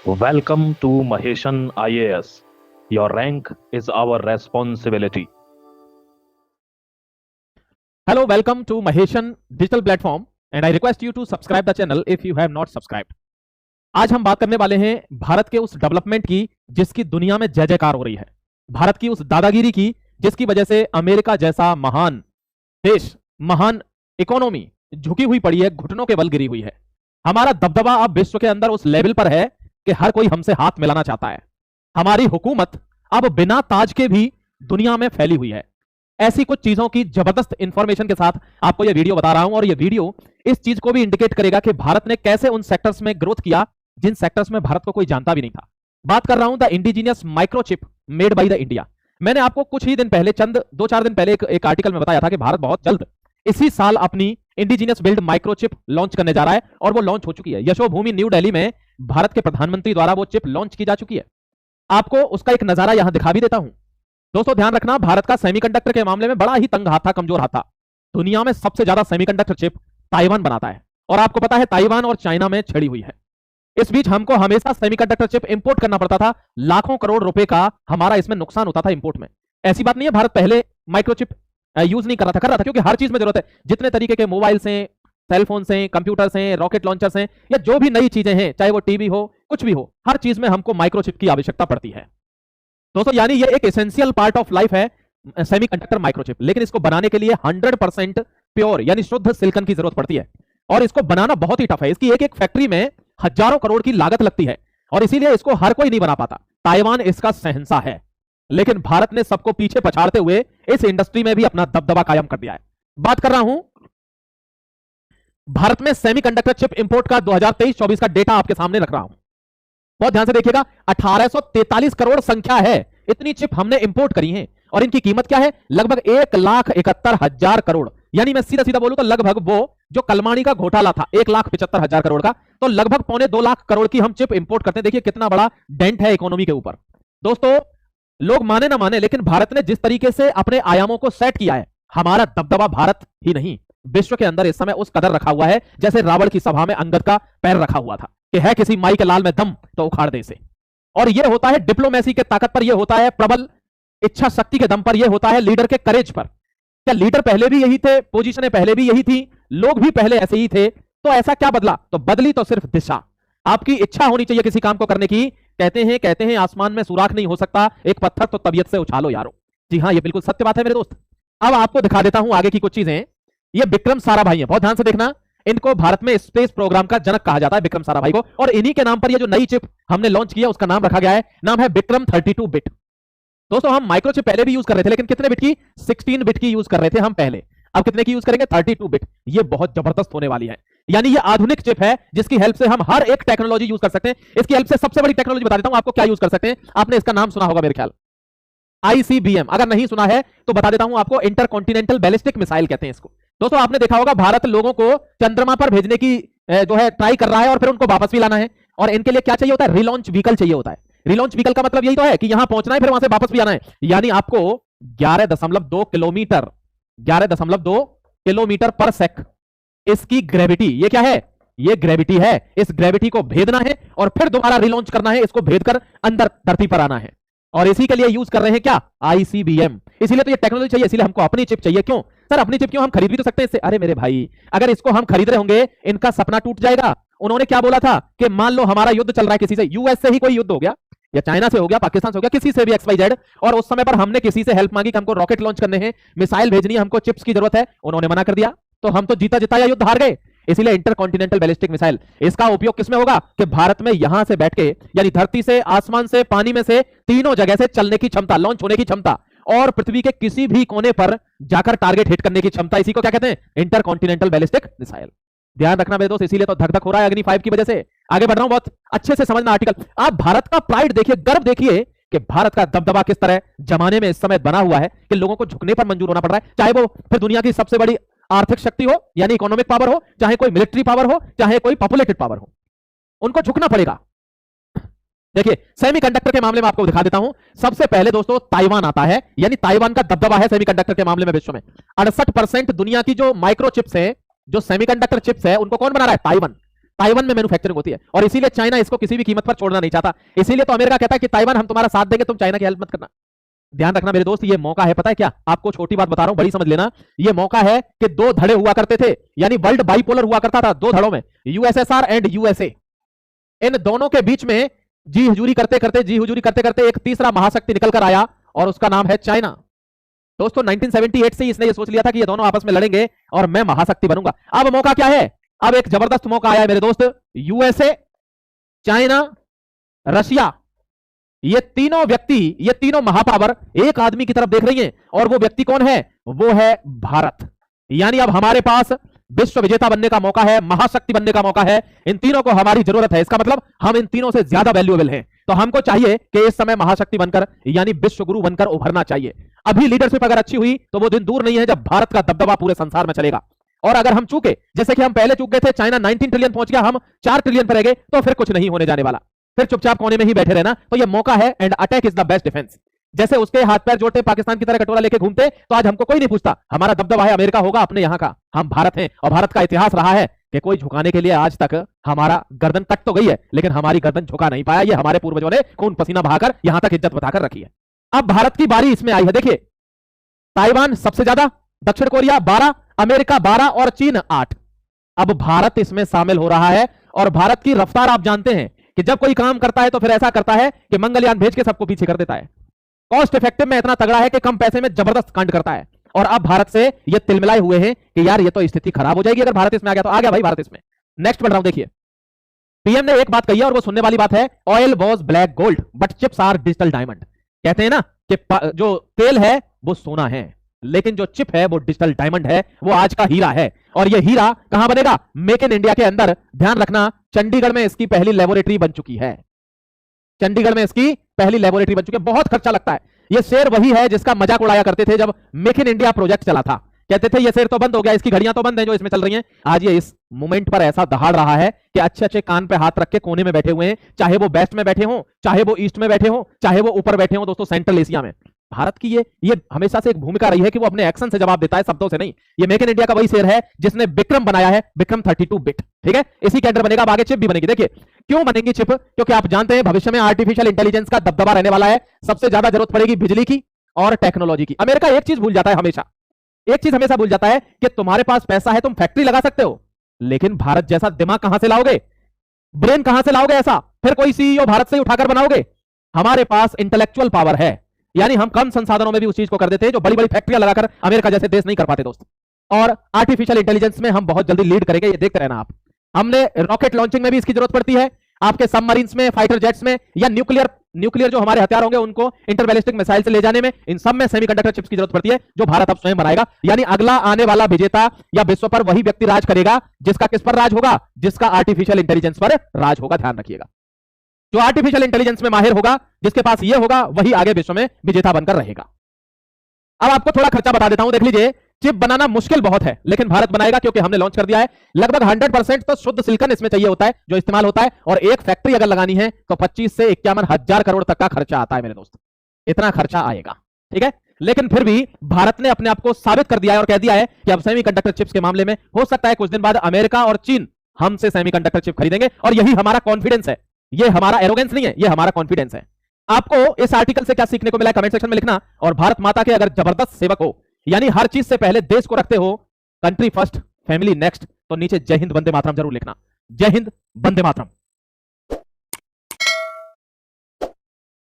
Welcome to Maheshan IAS. Your rank is our responsibility. Hello, welcome to Maheshan digital platform and I request you to subscribe the channel if you have not subscribed. आज हम बात करने वाले हैं भारत के उस development की जिसकी दुनिया में जय जयकार हो रही है, भारत की उस दादागिरी की जिसकी वजह से अमेरिका जैसा महान देश, महान इकोनॉमी झुकी हुई पड़ी है, घुटनों के बल गिरी हुई है। हमारा दबदबा अब विश्व के अंदर उस लेवल पर है कि हर कोई हमसे हाथ मिलाना चाहता है। हमारी हुकूमत अब बिना ताज के भी दुनिया में फैली हुई है। ऐसी कुछ चीजों की जबरदस्त इंफॉर्मेशन के साथ आपको यह वीडियो बता रहा हूं और यह वीडियो इस चीज को भी इंडिकेट करेगा कि भारत ने कैसे उन सेक्टर्स में ग्रोथ किया जिन सेक्टर्स में भारत को कोई जानता भी नहीं था। बात कर रहा हूं the indigenous microchip made by the India. मैंने आपको कुछ ही दिन पहले, चंद 2-4 दिन पहले एक आर्टिकल में बताया था कि भारत बहुत जल्द इसी साल अपनी इंडिजीनियस बिल्ड माइक्रोचिप लॉन्च करने जा रहा है और वो लॉन्च हो चुकी है। यशोभूमि न्यू दिल्ली में भारत के प्रधानमंत्री द्वारा वो चिप लॉन्च की जा चुकी है। आपको उसका एक नजारा यहां दिखा भी देता हूं। दोस्तों ध्यान रखना, भारत का सेमीकंडक्टर के मामले में बड़ा ही तंग हाथ था, कमजोर हाथ था। दुनिया में सबसे ज्यादा सेमीकंडक्टर चिप ताइवान बनाता है और आपको पता है ताइवान और चाइना में छिड़ी हुई है। इस बीच हमको हमेशा सेमीकंडक्टर चिप इंपोर्ट करना पड़ता था, लाखों करोड़ रुपए का हमारा इसमें नुकसान होता था इंपोर्ट में। ऐसी बात नहीं है भारत पहले माइक्रोचिप यूज नहीं कर रहा था, क्योंकि हर चीज में जरूरत है। जितने तरीके के मोबाइल से, सेलफोन से, कंप्यूटर से, रॉकेट लॉन्चर से या जो भी नई चीजें हैं, चाहे वो टीवी हो, कुछ भी हो, हर चीज में हमको माइक्रोचिप की आवश्यकता पड़ती है। दोस्तों यानी ये एक एसेंशियल पार्ट ऑफ लाइफ है सेमीकंडक्टर माइक्रोचिप, लेकिन इसको बनाने के लिए 100% प्योर यानी शुद्ध सिलिकॉन की जरूरत पड़ती है और इसको बनाना बहुत ही टफ है। इसकी एक एक फैक्ट्री में हजारों करोड़ की लागत लगती है और इसीलिए इसको हर कोई नहीं बना पाता। ताइवान इसका शहंशाह है, लेकिन भारत ने सबको पीछे पछाड़ते हुए इस इंडस्ट्री में भी अपना दबदबा कायम कर दिया है। बात कर रहा हूं भारत में सेमीकंडक्टर चिप इंपोर्ट का 2023-24 का डेटा आपके सामने रख रहा हूं, बहुत ध्यान से देखिएगा। 1843 करोड़ संख्या है, इतनी चिप हमने इंपोर्ट करी है और इनकी कीमत क्या है? लगभग 1,71,000 करोड़। यानी मैं सीधा सीधा बोलूं तो लगभग वो जो कलमाणी का घोटाला था 1,75,000 करोड़ का, तो लगभग 2.25 लाख करोड़ की हम चिप इंपोर्ट करते हैं। देखिए कितना बड़ा डेंट है इकोनॉमी के ऊपर। दोस्तों लोग माने ना माने, लेकिन भारत ने जिस तरीके से अपने आयामों को सेट किया है, हमारा दबदबा भारत ही नहीं विश्व के अंदर इस समय उस कदर रखा हुआ है जैसे रावण की सभा में अंगद का पैर रखा हुआ था कि है किसी माई के लाल में दम तो उखाड़ दे इसे। और यह होता है डिप्लोमेसी के ताकत पर, यह होता है प्रबल इच्छा शक्ति के दम पर, यह होता है लीडर के करेज पर। क्या लीडर पहले भी यही थे, पोजीशनें पहले भी यही थी, लोग भी पहले ऐसे ही थे, तो ऐसा क्या बदला? तो बदली तो सिर्फ दिशा। आपकी इच्छा होनी चाहिए किसी काम को करने की। कहते हैं आसमान में सुराख नहीं हो सकता, एक पत्थर तो तबीयत से उछालो यारो। जी हां, ये बिल्कुल सत्य बात है मेरे दोस्त। अब आपको दिखा देता हूं आगे की कुछ चीजें। ये विक्रम साराभाई है, बहुत ध्यान से देखना। इनको भारत में स्पेस प्रोग्राम का जनक कहा जाता है, विक्रम साराभाई को, और इन्हीं के नाम पर ये जो नई चिप हमने लॉन्च किया उसका नाम रखा गया है, नाम है विक्रम 32 बिट। दोस्तों हम माइक्रोचिप पहले भी यूज कर रहे थे, लेकिन कितने बिट की? 16 बिट की यूज कर रहे थे हम पहले। अब कितने की यूज करेंगे? 32 बिट। ये बहुत जबरदस्त होने वाली है, यानी ये आधुनिक चिप है जिसकी हेल्प से हम हर एक टेक्नोलॉजी यूज कर सकते हैं। इसकी हेल्प से सबसे बड़ी टेक्नोलॉजी बता देता हूं आपको क्या यूज कर सकते हैं। आपने इसका नाम सुना होगा मेरे ख्याल, ICBM। अगर नहीं सुना है तो बता देता हूं आपको, इंटरकॉन्टिनेंटल बैलिस्टिक मिसाइल कहते हैं इसको। दोस्तों आपने देखा होगा भारत लोगों को चंद्रमा पर भेजने की जो है ट्राई कर रहा है और फिर उनको वापस भी लाना है, और इनके लिए क्या चाहिए होता है? रिलॉन्च व्हीकल चाहिए होता है। रिलॉन्च व्हीकल का मतलब यही तो है कि यहां पहुंचना है फिर वहां से वापस भी आना है। यानी आपको 11.2 किलोमीटर 11.2 किलोमीटर पर सेक इसकी ग्रेविटी, ये क्या है? ये ग्रेविटी है। इस ग्रेविटी को भेदना है और फिर दोबारा रिलॉन्च करना है, इसको भेदकर अंदर धरती पर आना है, और इसी के लिए यूज कर रहे हैं क्या? ICBM। इसीलिए तो ये टेक्नोलॉजी चाहिए, इसीलिए हमको अपनी चिप चाहिए। क्यों सर अपनी चिप क्यों? हम खरीद भी तो सकते हैं इससे। अरे मेरे भाई, अगर इसको हम खरीद रहे होंगे इनका सपना टूट जाएगा। उन्होंने क्या बोला था कि मान लो हमारा युद्ध चल रहा है किसी से, यूएस से ही कोई युद्ध हो गया या चाइना से हो गया, पाकिस्तान से हो गया, किसी से भी XYZ, और उस समय पर हमने किसी से हेल्प मांगी कि हमको रॉकेट लॉन्च करने हैं, मिसाइल भेजनी है, हमको चिप्स की जरूरत है, उन्होंने मना कर दिया, तो हम तो जीता जिताया युद्ध हार गए। इसीलिए इंटरकॉन्टिनेंटल बैलिस्टिक मिसाइल, इसका उपयोग किसमें होगा? कि भारत में यहां से बैठ के, यानी धरती से, आसमान से, पानी में से, तीनों जगह से चलने की क्षमता, लॉन्च होने की क्षमता, और पृथ्वी के किसी भी कोने पर जाकर टारगेट हिट करने की क्षमता, इसी को क्या कहते हैं? Intercontinental ballistic missile. ध्यान रखना मेरे दोस्त, इसीलिए तो धक धक हो रहा है अग्नि 5 की वजह से। आगे बढ़ रहा हूं, बहुत अच्छे से समझना आर्टिकल। आप भारत का प्राइड देखिए, गर्व देखिए कि भारत का दबदबा किस तरह जमाने में इस समय बना हुआ है कि लोगों को झुकने पर मंजूर होना पड़ रहा है, चाहे वो फिर दुनिया की सबसे बड़ी आर्थिक शक्ति हो यानी इकोनॉमिक पावर हो, चाहे कोई मिलिट्री पावर हो, चाहे कोई पॉपुलेटेड पावर हो, उनको झुकना पड़ेगा। देखिए सेमीकंडक्टर के मामले में आपको दिखा देता हूं। सबसे पहले दोस्तों ताइवान आता है, यानी ताइवान का दबदबा है सेमीकंडक्टर के मामले में विश्व में। 68% दुनिया की जो माइक्रो चिप्स है, जो सेमीकंडक्टर चिप्स है, उनको कौन बना रहा है? ताइवान। ताइवान में मैन्युफैक्चरिंग होती है, और इसीलिए चाइना इसको किसी भी कीमत पर छोड़ना नहीं चाहता। इसीलिए तो अमेरिका कहता है कि ताइवान हम तुम्हारा साथ देंगे, तुम चाइना की हेल्प मत करना। ध्यान रखना मेरे दोस्त, ये मौका है, पता है क्या, आपको छोटी बात बता रहा हूं, बड़ी समझ लेना। ये मौका है कि दो धड़े हुआ करते थे, यानी वर्ल्ड बाइपोलर हुआ करता था दो धड़ों में, यूएसएसआर एंड यूएसए। इन दोनों के बीच में जी हुजूरी करते करते एक तीसरा महाशक्ति निकल कर आया, और उसका नाम है चाइना। दोस्तों 1978 से इसने ये सोच लिया था कि ये दोनों आपस में लड़ेंगे और मैं महाशक्ति बनूंगा। अब मौका क्या है, अब एक जबरदस्त मौका आया है मेरे दोस्त। यूएसए, चाइना, रशिया, ये तीनों व्यक्ति, ये तीनों महापावर एक आदमी की तरफ देख रही हैं, और वो व्यक्ति कौन है, वो है भारत। यानी अब हमारे पास विश्व विजेता बनने का मौका है, महाशक्ति बनने का मौका है। इन तीनों को हमारी जरूरत है, इसका मतलब हम इन तीनों से ज्यादा वैल्यूएबल हैं। तो हमको चाहिए कि इस समय महाशक्ति बनकर, यानी विश्व गुरु बनकर उभरना चाहिए। अभी लीडरशिप अगर अच्छी हुई तो वो दिन दूर नहीं है जब भारत का दबदबा पूरे संसार में चलेगा। और अगर हम चूके, जैसे कि हम पहले चूक गए थे, चाइना 19 ट्रिलियन पहुंच गया, हम 4 ट्रिलियन पर रह गए, तो फिर कुछ नहीं होने जाने वाला, फिर चुपचाप कोने में ही बैठे रहना। तो ये मौका है, and attack is the best defence. जैसे उसके हाथ पैर जोड़ते पाकिस्तान की तरह कटोरा लेके घूमते, तो आज हमको कोई नहीं पूछता, हमारा दबदबा है, अमेरिका होगा अपने यहां का, हम भारत हैं। और भारत का इतिहास रहा है कि कोई झुकाने के लिए आज तक, हमारा गर्दन कट तो गई है लेकिन हमारी गर्दन झुका नहीं पाया। ये हमारे पूर्वजों ने खून पसीना बहाकर यहां तक इज्जत बताकर रखी है। अब भारत की बारी इसमें आई है। देखिए, ताइवान सबसे ज्यादा, दक्षिण कोरिया 12, अमेरिका 12 और चीन 8। अब भारत इसमें शामिल हो रहा है, और भारत की रफ्तार आप जानते हैं कि जब कोई काम करता है तो फिर ऐसा करता है कि मंगलयान भेज के सबको पीछे कर देता है। कॉस्ट इफेक्टिव में इतना तगड़ा है कि कम पैसे में जबरदस्त कांड करता है। और अब भारत से ये तिलमिलाए हुए हैं कि यार ये तो स्थिति खराब हो जाएगी अगर भारत इसमें आ गया तो। आ गया भाई भारत इसमें। नेक्स्ट बढ़ रहा हूं, देखिए पीएम ने एक बात कही है और वो सुनने वाली बात है, oil was black gold but chips are digital diamond. कहते हैं ना कि जो तेल है वो सोना है, लेकिन जो चिप है वो डिजिटल डायमंड है, वो आज का हीरा है। और ये हीरा कहां बनेगा, मेक इन इंडिया के अंदर। ध्यान रखना, चंडीगढ़ में इसकी पहली लेबोरेटरी बन चुकी है। चंडीगढ़ में इसकी पहली लेबोरेटरी बन चुकी है। बहुत खर्चा लगता है। ये शेर वही है जिसका मजाक उड़ाया करते थे जब मेक इन इंडिया प्रोजेक्ट चला था। कहते थे ये शेर तो बंद हो गया, इसकी घड़ियां तो बंद हैं जो इसमें चल रही हैं। आज ये इस मोमेंट पर ऐसा दहाड़ रहा है कि अच्छे अच्छे कान पे हाथ रख के कोने में बैठे हुए हैं, चाहे वो वेस्ट में बैठे हों, चाहे वो ईस्ट में बैठे हों, चाहे वो ऊपर बैठे हों, दोस्तों सेंट्रल एशिया में। भारत की ये हमेशा से एक भूमिका रही है कि वो अपने एक्शन से जवाब देता है, शब्दों से नहीं। ये मेक इन इंडिया का वही शेर है जिसने विक्रम बनाया है, विक्रम 32 बिट। ठीक है, इसी के अंदर बनेगा, अब आगे चिप भी बनेगी। देखिए क्यों बनेगी चिप, क्योंकि आप जानते हैं भविष्य में आर्टिफिशियल इंटेलिजेंस का दबदबा रहने वाला है। सबसे ज्यादा जरूरत पड़ेगी बिजली की और टेक्नोलॉजी की। अमेरिका एक चीज भूल जाता है हमेशा, एक चीज हमेशा भूल जाता है कि तुम्हारे पास पैसा है, तुम फैक्ट्री लगा सकते हो, लेकिन भारत जैसा दिमाग कहां से लाओगे, ब्रेन कहां से लाओगे ऐसा, फिर कोई सीईओ भारत से उठाकर बनाओगे। हमारे पास इंटेलेक्चुअल पावर है, यानी हम कम संसाधनों में भी उस चीज को कर देते हैं जो बड़ी बड़ी फैक्ट्रियां लगाकर अमेरिका जैसे देश नहीं कर पाते दोस्त। और आर्टिफिशियल इंटेलिजेंस में हम बहुत जल्दी लीड करेंगे, ये देखते रहना आप। हमने रॉकेट लॉन्चिंग में भी इसकी जरूरत पड़ती है, आपके सबमरीन्स में, फाइटर जेट्स में, या न्यूक्लियर जो हमारे हथियार होंगे उनको इंटरबैलिस्टिक मिसाइल से ले जाने में, इन सब में सेमीकंडक्टर चिप्स की जरूरत पड़ती है, जो भारत अब स्वयं बनाएगा। यानी अगला आने वाला विजेता या विश्व पर वही व्यक्ति राज करेगा जिसका किस पर राज होगा, जिसका आर्टिफिशियल इंटेलिजेंस पर राज होगा। ध्यान रखिएगा, जो आर्टिफिशियल इंटेलिजेंस में माहिर होगा, जिसके पास ये होगा, वही आगे विश्व में विजेता बनकर रहेगा। अब आपको थोड़ा खर्चा बता देता हूं, देख लीजिए। चिप बनाना मुश्किल बहुत है, लेकिन भारत बनाएगा क्योंकि हमने लॉन्च कर दिया है। लगभग 100% तो शुद्ध सिलिकॉन इसमें चाहिए होता है जो इस्तेमाल होता है, और एक फैक्ट्री अगर लगानी है तो 25 से 51 हजार करोड़ तक का खर्चा आता है मेरे दोस्त, इतना खर्चा आएगा। ठीक है, लेकिन फिर भी भारत ने अपने आप को साबित कर दिया है और कह दिया है कि अब सेमीकंडक्टर चिप्स के मामले में हो सकता है कुछ दिन बाद अमेरिका और चीन हमसे सेमीकंडक्टर चिप खरीदेंगे, और यही हमारा कॉन्फिडेंस है। ये हमारा एरोगेंस नहीं है, ये हमारा कॉन्फिडेंस है। आपको इस आर्टिकल से क्या सीखने को मिला है कमेंट सेक्शन में लिखना। और भारत माता के अगर जबरदस्त सेवक हो, यानी हर चीज से पहले देश को रखते हो, कंट्री फर्स्ट फैमिली नेक्स्ट, तो नीचे जय हिंद वंदे मातरम जरूर लिखना। जय हिंद वंदे मातरम।